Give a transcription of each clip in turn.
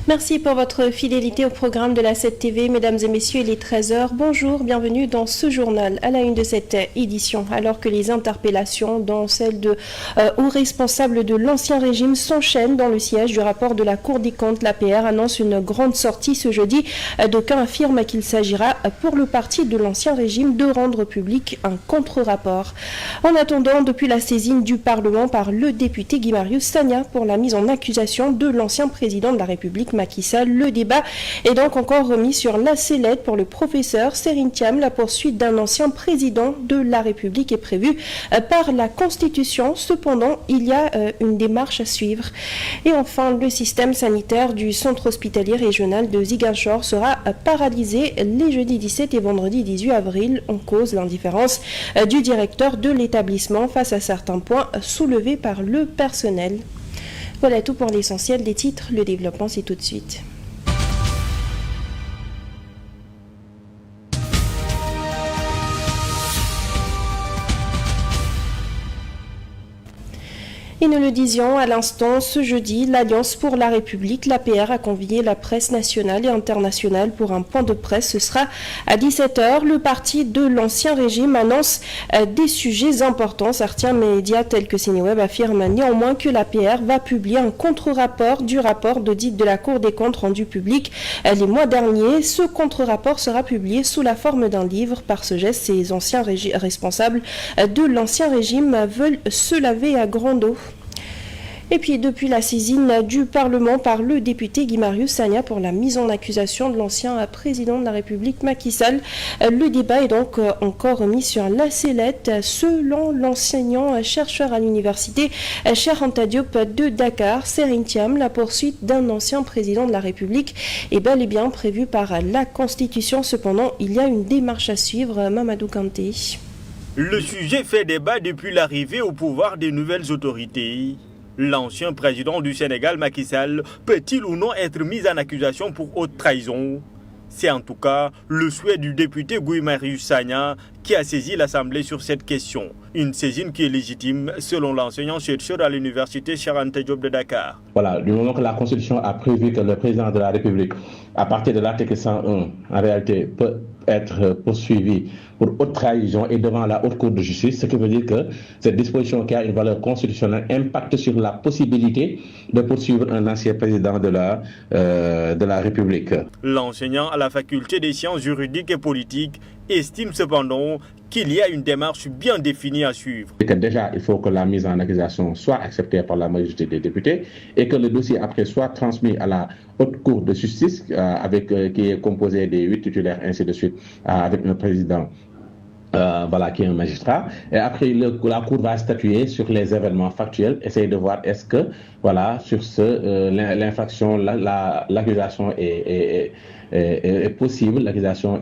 Merci pour votre fidélité au programme de la 7 TV. Mesdames et messieurs, il est 13h. Bonjour, bienvenue dans ce journal. À la une de cette édition, alors que les interpellations, dont celle de hauts responsables de l'ancien régime, s'enchaînent dans le siège du rapport de la Cour des comptes, l'APR annonce une grande sortie ce jeudi. D'aucuns affirment qu'il s'agira pour le parti de l'ancien régime de rendre public un contre-rapport. En attendant, depuis la saisine du Parlement par le député Guy Marius Sagna pour la mise en accusation de l'ancien président de la République, Macky Sall, le débat est donc encore remis sur la sellette pour le professeur Serine Thiam. La poursuite d'un ancien président de la République est prévue par la Constitution. Cependant, il y a une démarche à suivre. Et enfin, le système sanitaire du centre hospitalier régional de Ziguinchor sera paralysé les jeudis 17 et vendredi 18 avril en cause l'indifférence du directeur de l'établissement face à certains points soulevés par le personnel. Voilà tout pour l'essentiel des titres. Le développement, c'est tout de suite. Et nous le disions à l'instant, ce jeudi, l'Alliance pour la République, l'APR, a convié la presse nationale et internationale pour un point de presse. Ce sera à 17h. Le parti de l'ancien régime annonce des sujets importants. Certains médias tels que CineWeb affirment néanmoins que l'APR va publier un contre-rapport du rapport d'audit de la Cour des comptes rendu public les mois derniers. Ce contre-rapport sera publié sous la forme d'un livre. Par ce geste, ces anciens responsables de l'ancien régime veulent se laver à grande eau. Et puis, depuis la saisine du Parlement par le député Guy Marius Sagna pour la mise en accusation de l'ancien président de la République, Macky Sall, le débat est donc encore remis sur la sellette. Selon l'enseignant-chercheur à l'université Cheikh Anta Diop de Dakar, Serine Thiam, la poursuite d'un ancien président de la République est bel et bien prévue par la Constitution. Cependant, il y a une démarche à suivre. Mamadou Kanté. Le sujet fait débat depuis l'arrivée au pouvoir des nouvelles autorités. L'ancien président du Sénégal, Macky Sall, peut-il ou non être mis en accusation pour haute trahison? C'est en tout cas le souhait du député Guy Marius Sagna qui a saisi l'Assemblée sur cette question. Une saisine qui est légitime selon l'enseignant-chercheur à l'université Cheikh Anta Diop de Dakar. Voilà, du moment que la Constitution a prévu que le président de la République, à partir de l'article 101, en réalité, peut être poursuivi pour haute trahison et devant la haute cour de justice, ce qui veut dire que cette disposition qui a une valeur constitutionnelle impacte sur la possibilité de poursuivre un ancien président de la République. L'enseignant à la faculté des sciences juridiques et politiques estime cependant qu'il y a une démarche bien définie à suivre. Et que déjà, il faut que la mise en accusation soit acceptée par la majorité des députés et que le dossier après soit transmis à la haute cour de justice qui est composée des 8 titulaires, ainsi de suite, avec un président qui est un magistrat. Et après, la Cour va statuer sur les événements factuels, essayer de voir est-ce que, sur l'infraction, l'accusation est possible, l'accusation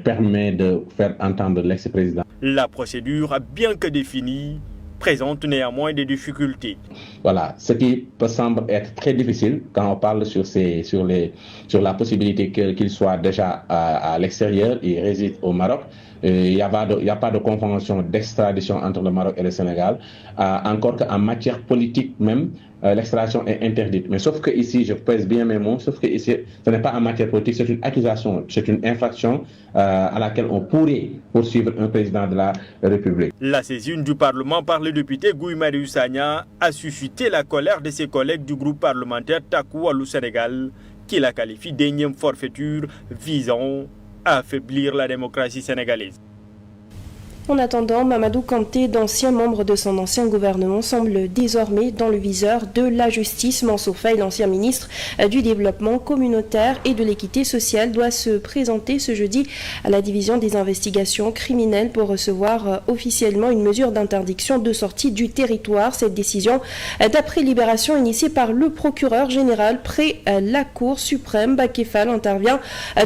permet de faire entendre l'ex-président. La procédure, bien que définie, présente néanmoins des difficultés. Voilà, ce qui peut sembler être très difficile quand on parle sur la possibilité qu'il soit déjà à l'extérieur, il réside au Maroc. Il n'y a pas de convention d'extradition entre le Maroc et le Sénégal. Encore qu'en matière politique même, l'extradition est interdite. Mais sauf que ici, je pèse bien mes mots, sauf que ici, ce n'est pas en matière politique, c'est une accusation, c'est une infraction à laquelle on pourrait poursuivre un président de la République. La saisine du Parlement par le député Guy Marius Sagna a suscité la colère de ses collègues du groupe parlementaire Taku Wallu Sénégal, qui la qualifie d'énième forfaiture visant à affaiblir la démocratie sénégalaise. En attendant, Mamadou Kanté, d'anciens membres de son ancien gouvernement, semble désormais dans le viseur de la justice. Mansour Faye, l'ancien ministre du développement communautaire et de l'équité sociale, doit se présenter ce jeudi à la division des investigations criminelles pour recevoir officiellement une mesure d'interdiction de sortie du territoire. Cette décision, d'après Libération, initiée par le procureur général près la Cour suprême, Baké Fall, intervient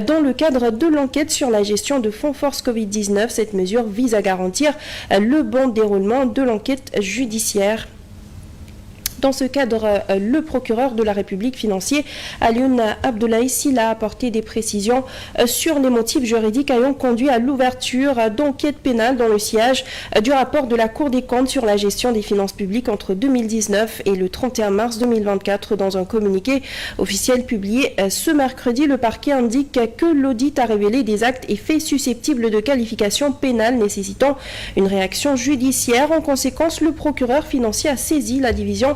dans le cadre de l'enquête sur la gestion de fonds force Covid-19. Cette mesure vise à garantir le bon déroulement de l'enquête judiciaire. Dans ce cadre, le procureur de la République financier, Alioune Abdoulaye Sylla, a apporté des précisions sur les motifs juridiques ayant conduit à l'ouverture d'enquêtes pénales dans le sillage du rapport de la Cour des comptes sur la gestion des finances publiques entre 2019 et le 31 mars 2024. Dans un communiqué officiel publié ce mercredi, le parquet indique que l'audit a révélé des actes et faits susceptibles de qualification pénale nécessitant une réaction judiciaire. En conséquence, le procureur financier a saisi la division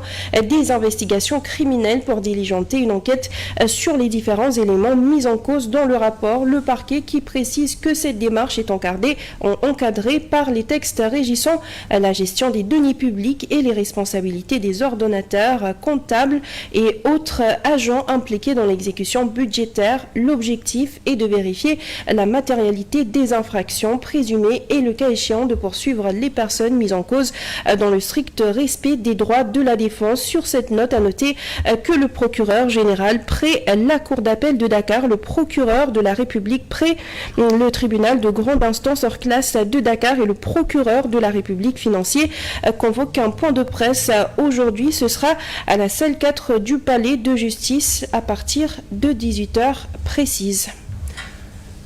des investigations criminelles pour diligenter une enquête sur les différents éléments mis en cause dans le rapport. Le parquet qui précise que cette démarche est encadrée par les textes régissant la gestion des deniers publics et les responsabilités des ordonnateurs, comptables et autres agents impliqués dans l'exécution budgétaire. L'objectif est de vérifier la matérialité des infractions présumées et le cas échéant de poursuivre les personnes mises en cause dans le strict respect des droits de la défense. Sur cette note, à noter que le procureur général près la Cour d'appel de Dakar, le procureur de la République près le tribunal de grande instance hors classe de Dakar et le procureur de la République financier convoquent un point de presse aujourd'hui. Ce sera à la salle 4 du palais de justice à partir de 18h précises.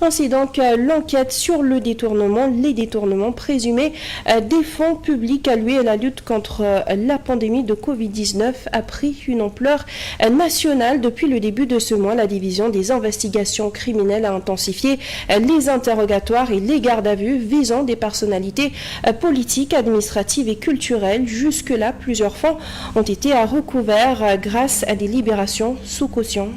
Ainsi donc, l'enquête sur les détournements présumés des fonds publics alloués à la lutte contre la pandémie de Covid-19 a pris une ampleur nationale. Depuis le début de ce mois, la division des investigations criminelles a intensifié les interrogatoires et les gardes à vue visant des personnalités politiques, administratives et culturelles. Jusque-là, plusieurs fonds ont été recouverts grâce à des libérations sous caution.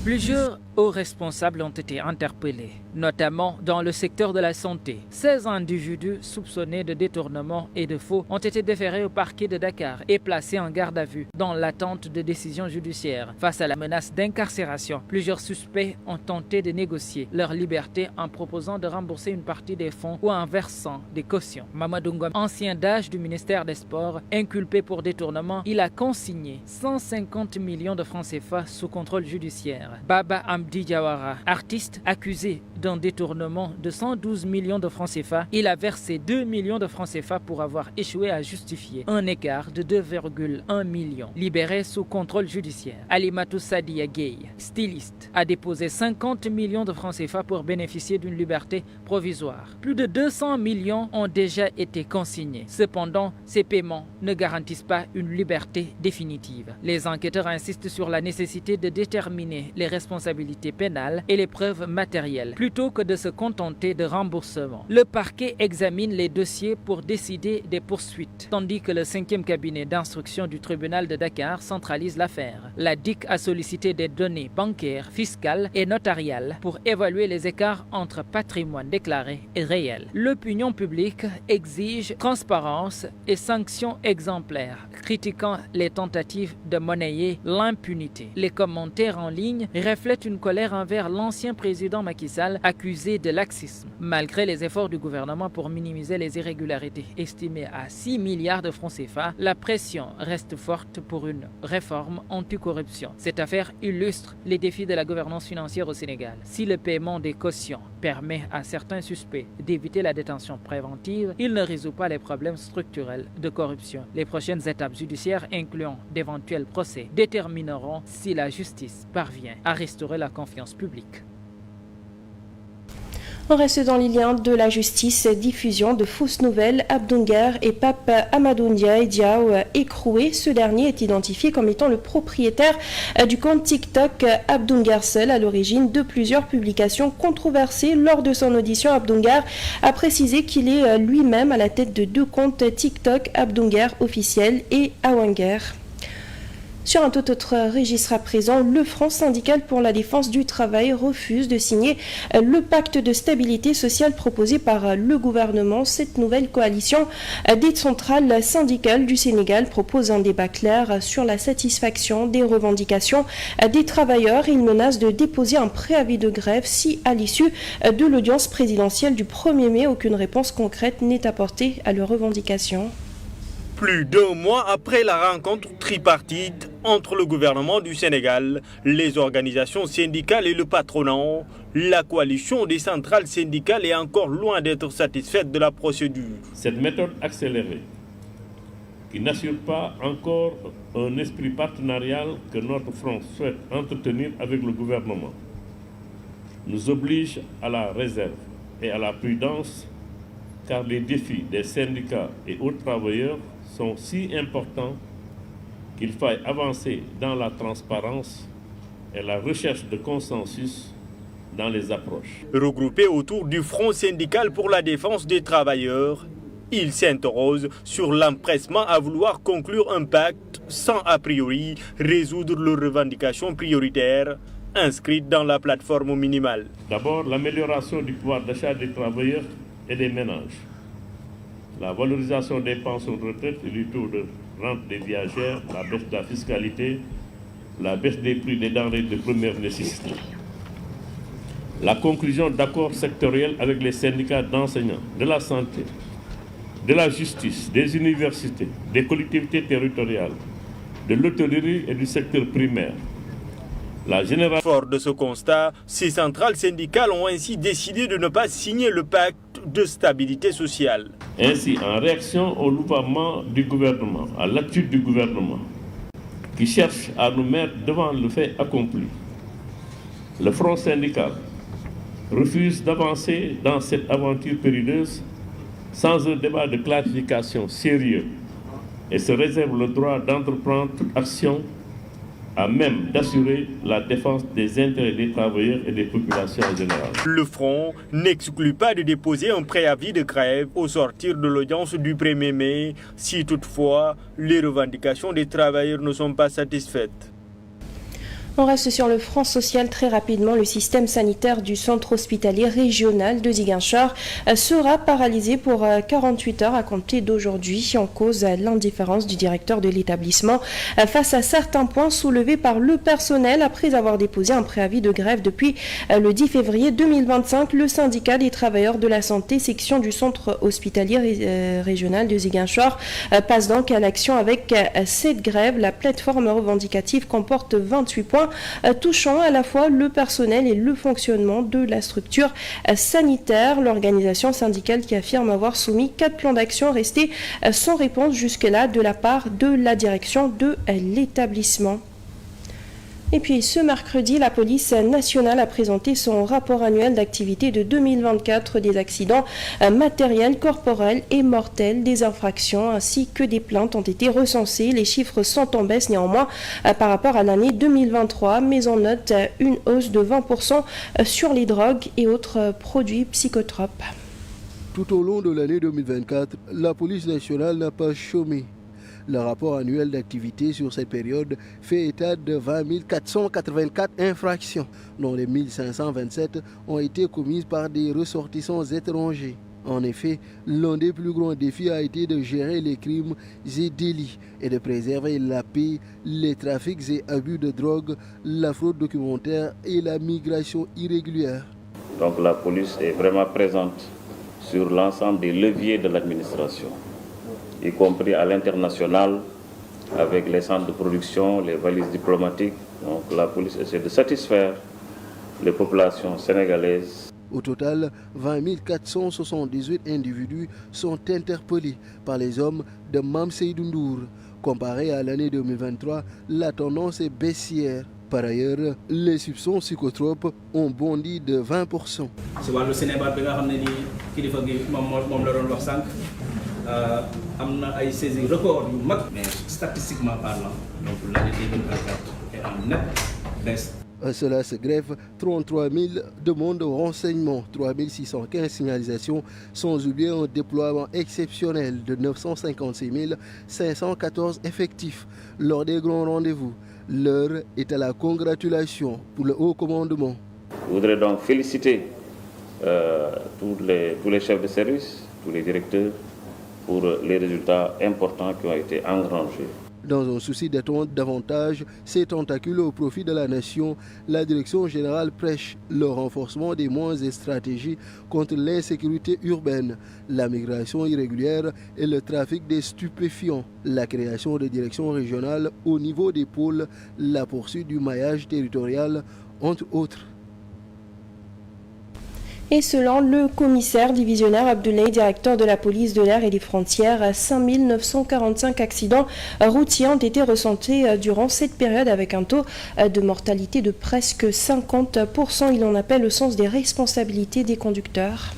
Plusieurs hauts responsables ont été interpellés, notamment dans le secteur de la santé. 16 individus soupçonnés de détournement et de faux ont été déférés au parquet de Dakar et placés en garde à vue dans l'attente de décisions judiciaires. Face à la menace d'incarcération, plusieurs suspects ont tenté de négocier leur liberté en proposant de rembourser une partie des fonds ou en versant des cautions. Mamadou Ngom, ancien DAGE du ministère des Sports, inculpé pour détournement, il a consigné 150 millions de francs CFA sous contrôle judiciaire. Baba Amdi Diawara, artiste accusé d'un détournement de 112 millions de francs CFA, il a versé 2 millions de francs CFA pour avoir échoué à justifier un écart de 2,1 millions. Libéré sous contrôle judiciaire, Alimatou Sadia Gueye, styliste, a déposé 50 millions de francs CFA pour bénéficier d'une liberté provisoire. Plus de 200 millions ont déjà été consignés. Cependant, ces paiements ne garantissent pas une liberté définitive. Les enquêteurs insistent sur la nécessité de déterminer les responsabilités pénales et les preuves matérielles, plutôt que de se contenter de remboursement. Le parquet examine les dossiers pour décider des poursuites, tandis que le 5e cabinet d'instruction du tribunal de Dakar centralise l'affaire. La DIC a sollicité des données bancaires, fiscales et notariales pour évaluer les écarts entre patrimoine déclaré et réel. L'opinion publique exige transparence et sanctions exemplaires, critiquant les tentatives de monnayer l'impunité. Les commentaires en ligne reflètent une colère envers l'ancien président Macky Sall, accusé de laxisme. Malgré les efforts du gouvernement pour minimiser les irrégularités estimées à 6 milliards de francs CFA, la pression reste forte pour une réforme anticorruption. Cette affaire illustre les défis de la gouvernance financière au Sénégal. Si le paiement des cautions permet à certains suspects d'éviter la détention préventive, il ne résout pas les problèmes structurels de corruption. Les prochaines étapes judiciaires, incluant d'éventuels procès, détermineront si la justice parvient à restaurer la confiance publique. On reste dans les liens de la justice. Diffusion de fausses nouvelles. Abdounger et Pape Amadou Ndiaye Diaw écroué. Ce dernier est identifié comme étant le propriétaire du compte TikTok Abdounger Seul, à l'origine de plusieurs publications controversées. Lors de son audition, Abdounger a précisé qu'il est lui-même à la tête de 2 comptes TikTok, Abdounger officiel et Awanger. Sur un tout autre registre à présent, le Front syndical pour la défense du travail refuse de signer le pacte de stabilité sociale proposé par le gouvernement. Cette nouvelle coalition des centrales syndicales du Sénégal propose un débat clair sur la satisfaction des revendications des travailleurs. Il menace de déposer un préavis de grève si, à l'issue de l'audience présidentielle du 1er mai, aucune réponse concrète n'est apportée à leurs revendications. Plus d'1 mois après la rencontre tripartite entre le gouvernement du Sénégal, les organisations syndicales et le patronat, la coalition des centrales syndicales est encore loin d'être satisfaite de la procédure. Cette méthode accélérée qui n'assure pas encore un esprit partenarial que notre front souhaite entretenir avec le gouvernement, nous oblige à la réserve et à la prudence, car les défis des syndicats et autres travailleurs sont si importants qu'il faille avancer dans la transparence et la recherche de consensus dans les approches. Regroupés autour du Front syndical pour la défense des travailleurs, ils s'interrogent sur l'empressement à vouloir conclure un pacte sans a priori résoudre leurs revendications prioritaires inscrites dans la plateforme minimale. D'abord, l'amélioration du pouvoir d'achat des travailleurs et des ménages, la valorisation des pensions de retraite et du taux de rente des viagères, la baisse de la fiscalité, la baisse des prix des denrées de première nécessité, la conclusion d'accords sectoriels avec les syndicats d'enseignants, de la santé, de la justice, des universités, des collectivités territoriales, de l'hôtellerie et du secteur primaire. Fort de ce constat, ces centrales syndicales ont ainsi décidé de ne pas signer le pacte de stabilité sociale. Ainsi, en réaction au louvoiement du gouvernement, à l'attitude du gouvernement, qui cherche à nous mettre devant le fait accompli, le Front syndical refuse d'avancer dans cette aventure périneuse sans un débat de clarification sérieux et se réserve le droit d'entreprendre toute action à même d'assurer la défense des intérêts des travailleurs et des populations en général. Le Front n'exclut pas de déposer un préavis de grève au sortir de l'audience du 1er mai, si toutefois les revendications des travailleurs ne sont pas satisfaites. On reste sur le front social très rapidement. Le système sanitaire du centre hospitalier régional de Ziguinchor sera paralysé pour 48 heures à compter d'aujourd'hui en cause l'indifférence du directeur de l'établissement face à certains points soulevés par le personnel après avoir déposé un préavis de grève depuis le 10 février 2025. Le syndicat des travailleurs de la santé section du centre hospitalier régional de Ziguinchor passe donc à l'action avec cette grève. La plateforme revendicative comporte 28 points touchant à la fois le personnel et le fonctionnement de la structure sanitaire. L'organisation syndicale qui affirme avoir soumis 4 plans d'action restés sans réponse jusque-là de la part de la direction de l'établissement. Et puis ce mercredi, la police nationale a présenté son rapport annuel d'activité de 2024 des accidents matériels, corporels et mortels, des infractions ainsi que des plaintes ont été recensées. Les chiffres sont en baisse néanmoins par rapport à l'année 2023, mais on note une hausse de 20% sur les drogues et autres produits psychotropes. Tout au long de l'année 2024, la police nationale n'a pas chômé. Le rapport annuel d'activité sur cette période fait état de 20 484 infractions, dont les 1527 ont été commises par des ressortissants étrangers. En effet, l'un des plus grands défis a été de gérer les crimes et délits et de préserver la paix, les trafics et abus de drogue, la fraude documentaire et la migration irrégulière. Donc la police est vraiment présente sur l'ensemble des leviers de l'administration, y compris à l'international, avec les centres de production, les valises diplomatiques. Donc la police essaie de satisfaire les populations sénégalaises. Au total, 20 478 individus sont interpellés par les hommes de Mame Seydou Ndour. Comparé à l'année 2023, la tendance est baissière. Par ailleurs, les substances psychotropes ont bondi de 20%. Mais statistiquement parlant, donc l'année 2024 est en nette baisse. À cela se greffe 33 000 demandes de renseignement, 3 615 signalisations, sans oublier un déploiement exceptionnel de 956 514 effectifs lors des grands rendez-vous. L'heure est à la congratulation pour le haut commandement. Je voudrais donc féliciter tous les chefs de service, tous les directeurs, pour les résultats importants qui ont été engrangés. Dans un souci d'étendre davantage ces tentacules au profit de la nation, la direction générale prêche le renforcement des moyens et stratégies contre l'insécurité urbaine, la migration irrégulière et le trafic des stupéfiants, la création de directions régionales au niveau des pôles, la poursuite du maillage territorial, entre autres. Et selon le commissaire divisionnaire Abdoulaye, directeur de la police de l'air et des frontières, 5945 accidents routiers ont été ressentis durant cette période avec un taux de mortalité de presque 50%. Il en appelle au sens des responsabilités des conducteurs.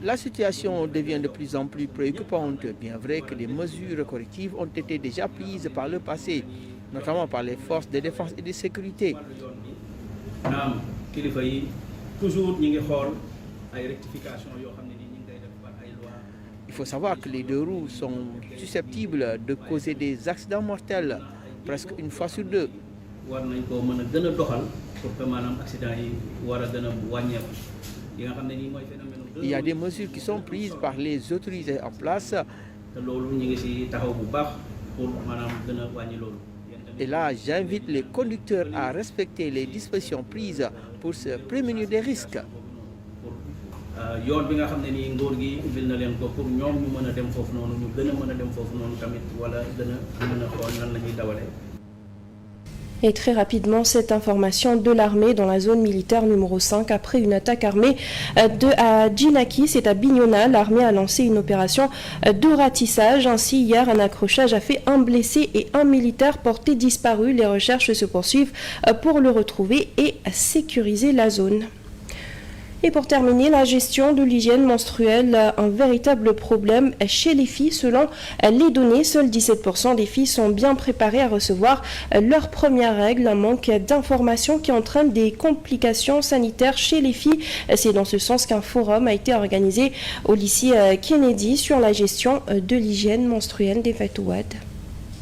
La situation devient de plus en plus préoccupante. Bien vrai que des mesures correctives ont été déjà prises par le passé, notamment par les forces de défense et de sécurité. Il faut savoir que les deux roues sont susceptibles de causer des accidents mortels presque une fois sur deux. Il y a des mesures qui sont prises par les autorités en place. Et là, j'invite les conducteurs à respecter les dispositions prises pour se prémunir des risques. Et très rapidement, cette information de l'armée dans la zone militaire numéro 5. Après une attaque armée à Djinaki, c'est à Bignona, l'armée a lancé une opération de ratissage. Ainsi, hier, un accrochage a fait un blessé et un militaire porté disparu. Les recherches se poursuivent pour le retrouver et sécuriser la zone. Et pour terminer, la gestion de l'hygiène menstruelle, un véritable problème chez les filles. Selon les données, seuls 17% des filles sont bien préparées à recevoir leur première règle. Un manque d'informations qui entraîne des complications sanitaires chez les filles. C'est dans ce sens qu'un forum a été organisé au lycée Kennedy sur la gestion de l'hygiène menstruelle des Fatouad.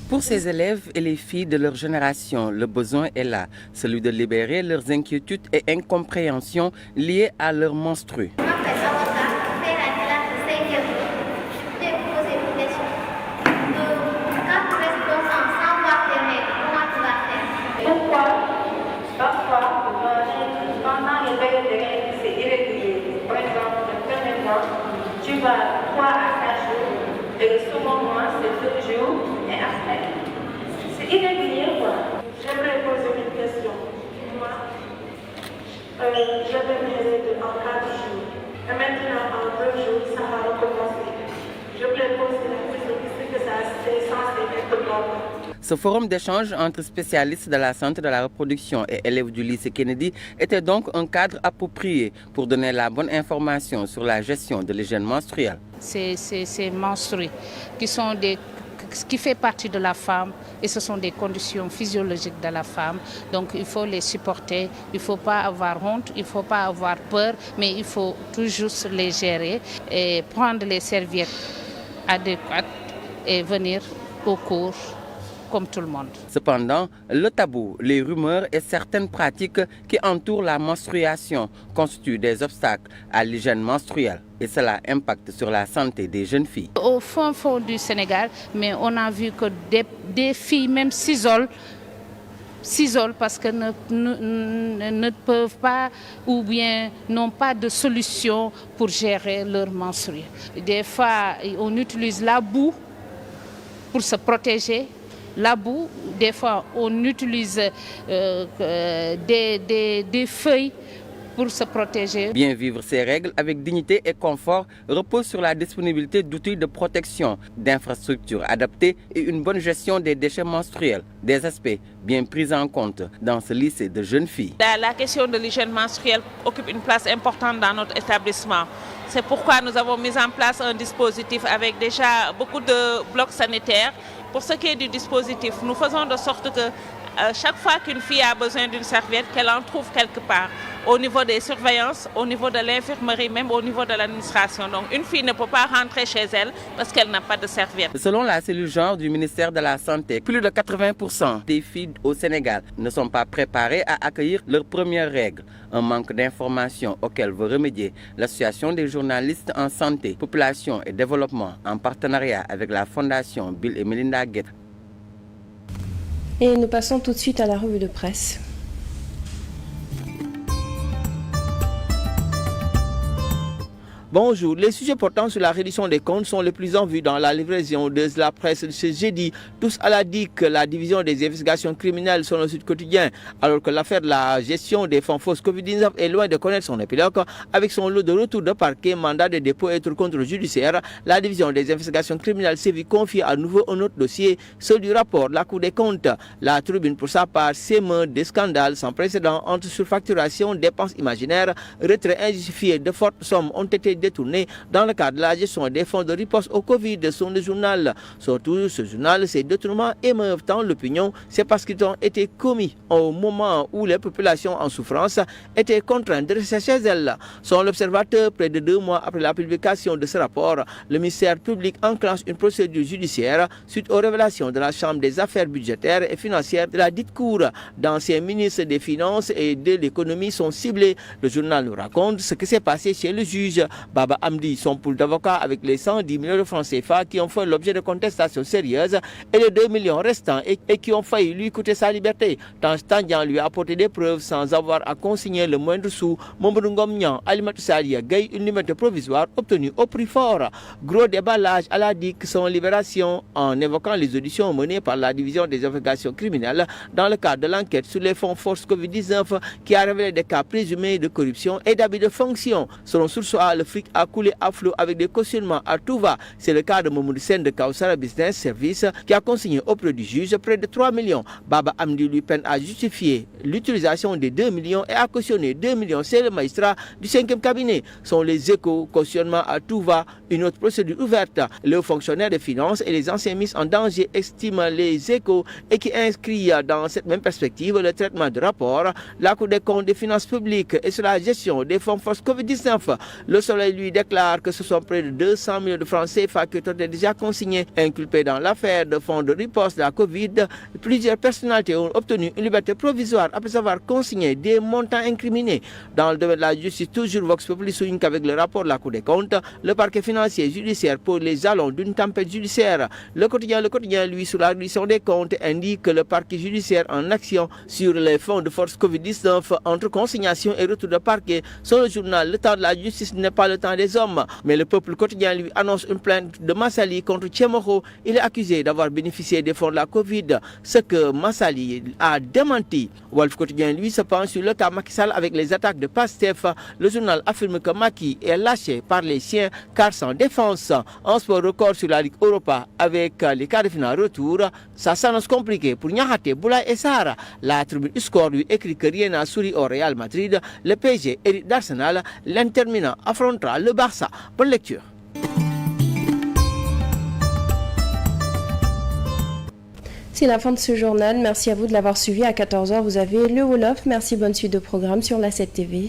Pour ces élèves et les filles de leur génération, le besoin est là, celui de libérer leurs inquiétudes et incompréhensions liées à leur menstrues. Tu vas 3 à 4 jours et le second mois c'est 2 jours et après. C'est irrégulier quoi. J'aimerais poser une question. Moi, j'avais mes règles en 4 jours et maintenant en 2 jours ça va recommencer. Je voulais poser la question que ça c'est censé être bon. Ce forum d'échange entre spécialistes de la santé de la reproduction et élèves du lycée Kennedy était donc un cadre approprié pour donner la bonne information sur la gestion de l'hygiène menstruelle. Ces menstrues qui fait partie de la femme et ce sont des conditions physiologiques de la femme. Donc il faut les supporter, il ne faut pas avoir honte, il ne faut pas avoir peur, mais il faut toujours les gérer et prendre les serviettes adéquates et venir au cours comme tout le monde. Cependant, le tabou, les rumeurs et certaines pratiques qui entourent la menstruation constituent des obstacles à l'hygiène menstruelle et cela impacte sur la santé des jeunes filles. Au fond du Sénégal, mais on a vu que des filles même s'isolent parce que ne peuvent pas ou bien n'ont pas de solution pour gérer leur menstrues. Des fois, on utilise la boue pour se protéger. La boue, des fois, on utilise des feuilles pour se protéger. Bien vivre ces règles avec dignité et confort repose sur la disponibilité d'outils de protection, d'infrastructures adaptées et une bonne gestion des déchets menstruels. Des aspects bien pris en compte dans ce lycée de jeunes filles. La question de l'hygiène menstruelle occupe une place importante dans notre établissement. C'est pourquoi nous avons mis en place un dispositif avec déjà beaucoup de blocs sanitaires. Pour ce qui est du dispositif, nous faisons de sorte que chaque fois qu'une fille a besoin d'une serviette, qu'elle en trouve quelque part, au niveau des surveillances, au niveau de l'infirmerie, même au niveau de l'administration. Donc une fille ne peut pas rentrer chez elle parce qu'elle n'a pas de serviette. Selon la cellule genre du ministère de la Santé, plus de 80% des filles au Sénégal ne sont pas préparées à accueillir leurs premières règles. Un manque d'information auquel veut remédier l'Association des journalistes en santé, population et développement en partenariat avec la Fondation Bill et Melinda Gates. Et nous passons tout de suite à la revue de presse. Bonjour. Les sujets portant sur la réduction des comptes sont les plus en vue dans la livraison de la presse de ce jeudi. Tous à la DIC, la division des investigations criminelles sur le Sud Quotidien, alors que l'affaire de la gestion des fonds fausses Covid-19 est loin de connaître son épilogue. Avec son lot de retour de parquet, mandat de dépôt et autres contrôles judiciaires, la division des investigations criminelles s'est vue confier à nouveau un autre dossier, celui du rapport de la Cour des comptes. La Tribune, pour sa part, s'émeut des scandales sans précédent entre surfacturation, dépenses imaginaires, retrait injustifié de fortes sommes ont été détournés dans le cadre de la gestion des fonds de riposte au Covid, son journal. Surtout, ce journal, ces détournements émeuvent tant l'opinion, c'est parce qu'ils ont été commis au moment où les populations en souffrance étaient contraintes de rester chez elles. Selon l'Observateur, près de 2 mois après la publication de ce rapport, le ministère public enclenche une procédure judiciaire suite aux révélations de la Chambre des affaires budgétaires et financières de la dite Cour. D'anciens ministres des Finances et de l'économie sont ciblés. Le journal nous raconte ce qui s'est passé chez le juge Baba Amdi, son pool d'avocats avec les 110 millions de francs CFA qui ont fait l'objet de contestations sérieuses et les 2 millions restants et qui ont failli lui coûter sa liberté. Tangian lui a apporté des preuves sans avoir à consigner le moindre sou. Mamadou Ngom Niang, Alimatou Sadia Gaye, une liberté provisoire obtenue au prix fort. Gros déballage à la DIC, son libération en évoquant les auditions menées par la division des investigations criminelles dans le cadre de l'enquête sur les fonds force Covid-19 qui a révélé des cas présumés de corruption et d'abus de fonction. Selon Source A, le fric a coulé à flot avec des cautionnements à tout va. C'est le cas de Mamoudou Sen de Kausara Business Service qui a consigné auprès du juge près de 3 millions. Baba Amdi lui peine à justifier l'utilisation des 2 millions et à cautionner 2 millions. C'est le magistrat du 5e cabinet. Sont les échos, cautionnement à tout va, une autre procédure ouverte. Le fonctionnaire des finances et les anciens mis en danger estiment les échos et qui inscrit dans cette même perspective le traitement de rapport, la Cour des comptes des finances publiques et sur la gestion des fonds force Covid-19. Le Soleil lui déclare que ce sont près de 200 millions de francs CFA qui ont été déjà consignés, inculpés dans l'affaire de fonds de riposte de la Covid. Plusieurs personnalités ont obtenu une liberté provisoire après avoir consigné des montants incriminés. Dans le domaine de la justice, toujours Vox Populi souligne qu'avec le rapport de la Cour des comptes, le parquet financier et judiciaire pose les jalons d'une tempête judiciaire. Le quotidien, lui, sur la réduction des comptes, indique que le parquet judiciaire en action sur les fonds de force Covid-19 entre consignation et retour de parquet. Sur le journal, le temps de la justice n'est pas le temps des hommes. Mais le peuple quotidien lui annonce une plainte de Massali contre Tchemoro. Il est accusé d'avoir bénéficié des fonds de la Covid, ce que Massali a démenti. Wolf quotidien lui se penche sur le cas Macky Sall avec les attaques de Pastef. Le journal affirme que Macky est lâché par les siens car sans défense. En sport record sur la Ligue Europa avec les quarts de finale retour, ça s'annonce compliqué pour Niakhaté, Boulaye et Sahara. La Tribune Score lui écrit que rien n'a souri au Real Madrid. Le PSG hérite d'Arsenal. L'Inter Milan affrontera le Barça. Bonne lecture. C'est la fin de ce journal. Merci à vous de l'avoir suivi. À 14h, vous avez le Wolof. Merci, bonne suite de programme sur la 7 TV.